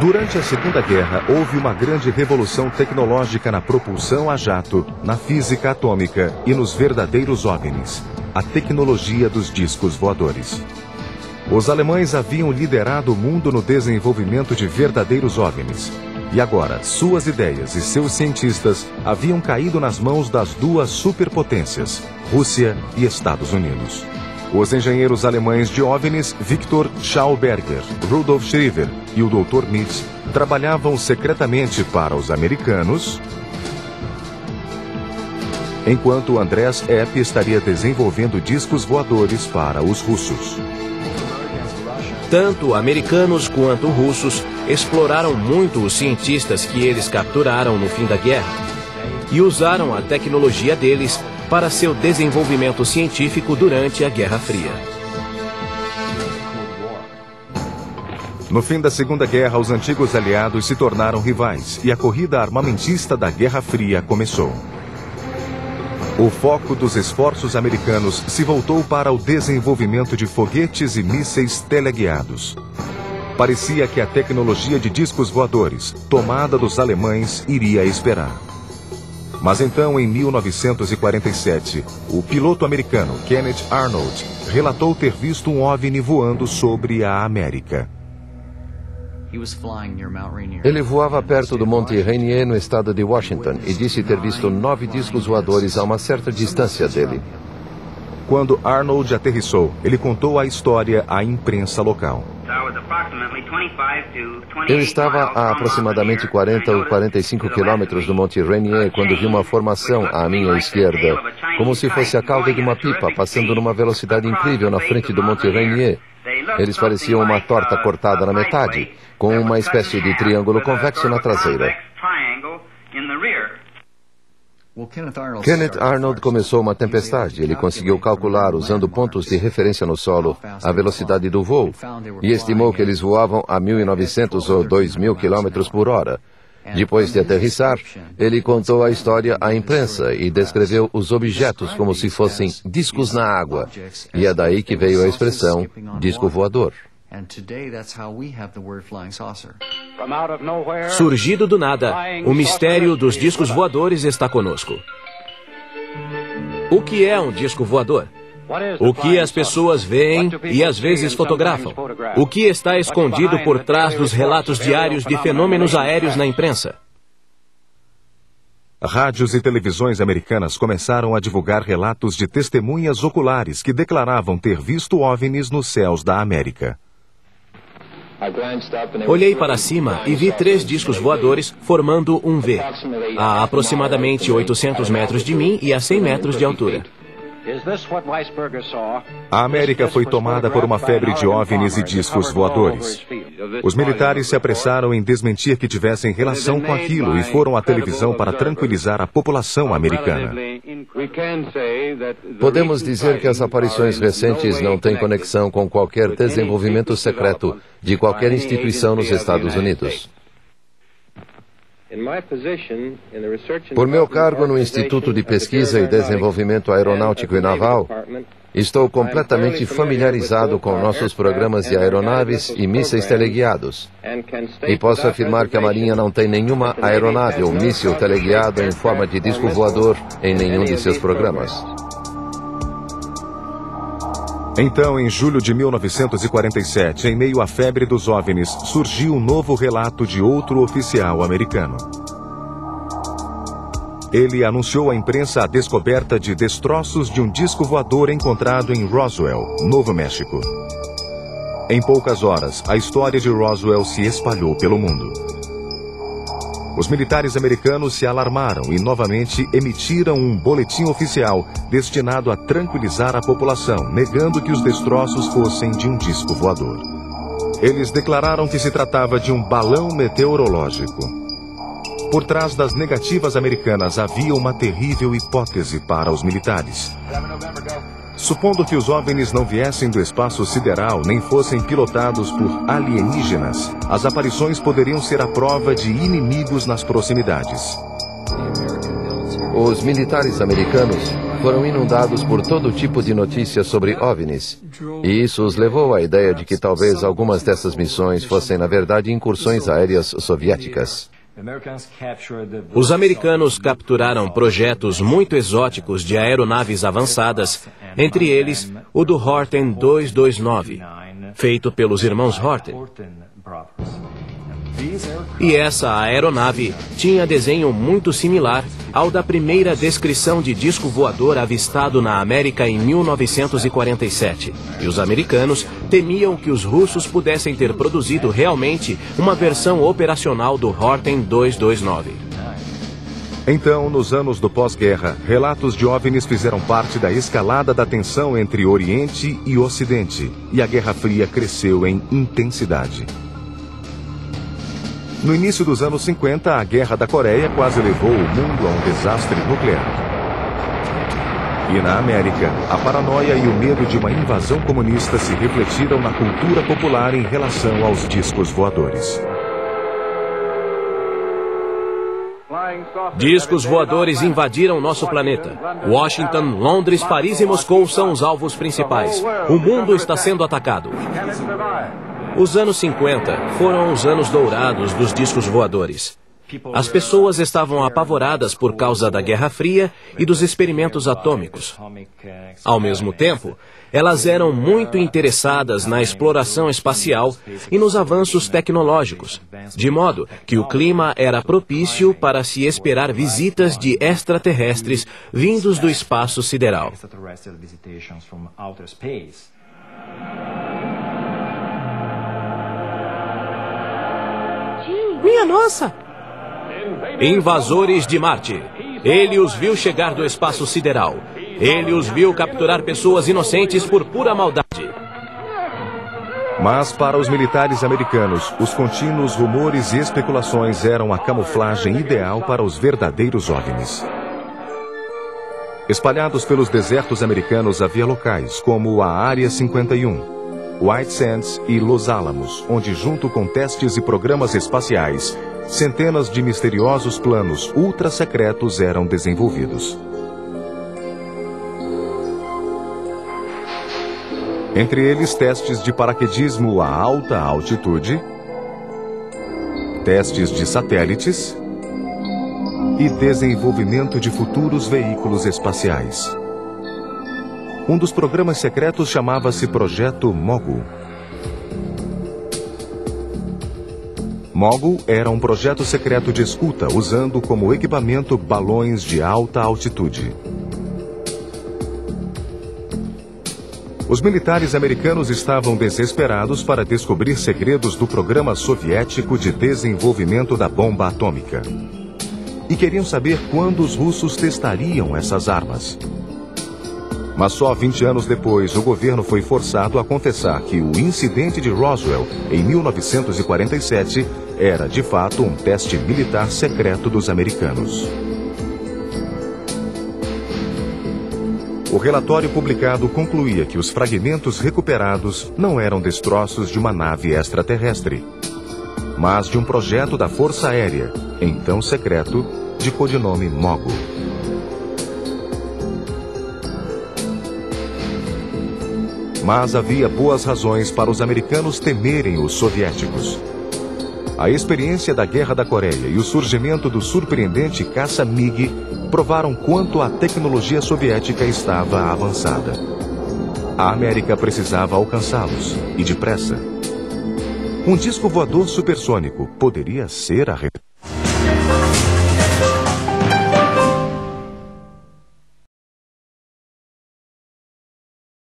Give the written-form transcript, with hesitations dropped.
Durante a Segunda Guerra, houve uma grande revolução tecnológica na propulsão a jato, na física atômica e nos verdadeiros OVNIs, a tecnologia dos discos voadores. Os alemães haviam liderado o mundo no desenvolvimento de verdadeiros OVNIs. E agora, suas ideias e seus cientistas haviam caído nas mãos das duas superpotências, Rússia e Estados Unidos. Os engenheiros alemães de OVNIs, Victor Schauberger, Rudolf Schriever e o Dr. Mitz, trabalhavam secretamente para os americanos, enquanto Andreas Epp estaria desenvolvendo discos voadores para os russos. Tanto americanos quanto russos exploraram muito os cientistas que eles capturaram no fim da guerra e usaram a tecnologia deles para seu desenvolvimento científico durante a Guerra Fria. No fim da Segunda Guerra, os antigos aliados se tornaram rivais e a corrida armamentista da Guerra Fria começou. O foco dos esforços americanos se voltou para o desenvolvimento de foguetes e mísseis teleguiados. Parecia que a tecnologia de discos voadores, tomada dos alemães, iria esperar. Mas então, em 1947, o piloto americano Kenneth Arnold relatou ter visto um OVNI voando sobre a América. Ele voava perto do Monte Rainier, no estado de Washington, e disse ter visto 9 discos voadores a uma certa distância dele. Quando Arnold aterrissou, ele contou a história à imprensa local. Eu estava a aproximadamente 40 ou 45 quilômetros do Monte Rainier quando vi uma formação à minha esquerda, como se fosse a cauda de uma pipa passando numa velocidade incrível na frente do Monte Rainier. Eles pareciam uma torta cortada na metade, com uma espécie de triângulo convexo na traseira. Kenneth Arnold começou uma tempestade. Ele conseguiu calcular, usando pontos de referência no solo, a velocidade do voo e estimou que eles voavam a 1.900 ou 2.000 km por hora. Depois de aterrissar, ele contou a história à imprensa e descreveu os objetos como se fossem discos na água. E é daí que veio a expressão disco voador. Surgido do nada, o mistério dos discos voadores está conosco. O que é um disco voador? O que as pessoas veem e às vezes fotografam? O que está escondido por trás dos relatos diários de fenômenos aéreos na imprensa? Rádios e televisões americanas começaram a divulgar relatos de testemunhas oculares que declaravam ter visto OVNIs nos céus da América. Olhei para cima e vi 3 discos voadores formando um V, a aproximadamente 800 metros de mim e a 100 metros de altura. A América foi tomada por uma febre de OVNIs e discos voadores. Os militares se apressaram em desmentir que tivessem relação com aquilo e foram à televisão para tranquilizar a população americana. Podemos dizer que as aparições recentes não têm conexão com qualquer desenvolvimento secreto de qualquer instituição nos Estados Unidos. Por meu cargo no Instituto de Pesquisa e Desenvolvimento Aeronáutico e Naval, estou completamente familiarizado com nossos programas de aeronaves e mísseis teleguiados. E posso afirmar que a Marinha não tem nenhuma aeronave ou míssil teleguiado em forma de disco voador em nenhum de seus programas. Então, em julho de 1947, em meio à febre dos OVNIs, surgiu um novo relato de outro oficial americano. Ele anunciou à imprensa a descoberta de destroços de um disco voador encontrado em Roswell, Novo México. Em poucas horas, a história de Roswell se espalhou pelo mundo. Os militares americanos se alarmaram e novamente emitiram um boletim oficial destinado a tranquilizar a população, negando que os destroços fossem de um disco voador. Eles declararam que se tratava de um balão meteorológico. Por trás das negativas americanas havia uma terrível hipótese para os militares. Supondo que os OVNIs não viessem do espaço sideral nem fossem pilotados por alienígenas, as aparições poderiam ser a prova de inimigos nas proximidades. Os militares americanos foram inundados por todo tipo de notícias sobre OVNIs. E isso os levou à ideia de que talvez algumas dessas missões fossem, na verdade, incursões aéreas soviéticas. Os americanos capturaram projetos muito exóticos de aeronaves avançadas, entre eles o do Horten 229, feito pelos irmãos Horten. E essa aeronave tinha desenho muito similar ao da primeira descrição de disco voador avistado na América em 1947. E os americanos temiam que os russos pudessem ter produzido realmente uma versão operacional do Horten 229. Então, nos anos do pós-guerra, relatos de OVNIs fizeram parte da escalada da tensão entre Oriente e Ocidente, e a Guerra Fria cresceu em intensidade. No início dos anos 50, a Guerra da Coreia quase levou o mundo a um desastre nuclear. E na América, a paranoia e o medo de uma invasão comunista se refletiram na cultura popular em relação aos discos voadores. Discos voadores invadiram nosso planeta. Washington, Londres, Paris e Moscou são os alvos principais. O mundo está sendo atacado. Os anos 50 foram os anos dourados dos discos voadores. As pessoas estavam apavoradas por causa da Guerra Fria e dos experimentos atômicos. Ao mesmo tempo, elas eram muito interessadas na exploração espacial e nos avanços tecnológicos, de modo que o clima era propício para se esperar visitas de extraterrestres vindos do espaço sideral. Minha nossa! Invasores de Marte. Ele os viu chegar do espaço sideral. Ele os viu capturar pessoas inocentes por pura maldade. Mas para os militares americanos, os contínuos rumores e especulações eram a camuflagem ideal para os verdadeiros OVNIs. Espalhados pelos desertos americanos havia locais como a Área 51, White Sands e Los Alamos, onde, junto com testes e programas espaciais, centenas de misteriosos planos ultra-secretos eram desenvolvidos. Entre eles, testes de paraquedismo a alta altitude, testes de satélites e desenvolvimento de futuros veículos espaciais. Um dos programas secretos chamava-se Projeto Mogul. Mogul era um projeto secreto de escuta usando como equipamento balões de alta altitude. Os militares americanos estavam desesperados para descobrir segredos do programa soviético de desenvolvimento da bomba atômica. E queriam saber quando os russos testariam essas armas. Mas só 20 anos depois, o governo foi forçado a confessar que o incidente de Roswell, em 1947, era de fato um teste militar secreto dos americanos. O relatório publicado concluía que os fragmentos recuperados não eram destroços de uma nave extraterrestre, mas de um projeto da Força Aérea, então secreto, de codinome Mogul. Mas havia boas razões para os americanos temerem os soviéticos. A experiência da Guerra da Coreia e o surgimento do surpreendente caça MiG provaram quanto a tecnologia soviética estava avançada. A América precisava alcançá-los, e depressa. Um disco voador supersônico poderia ser a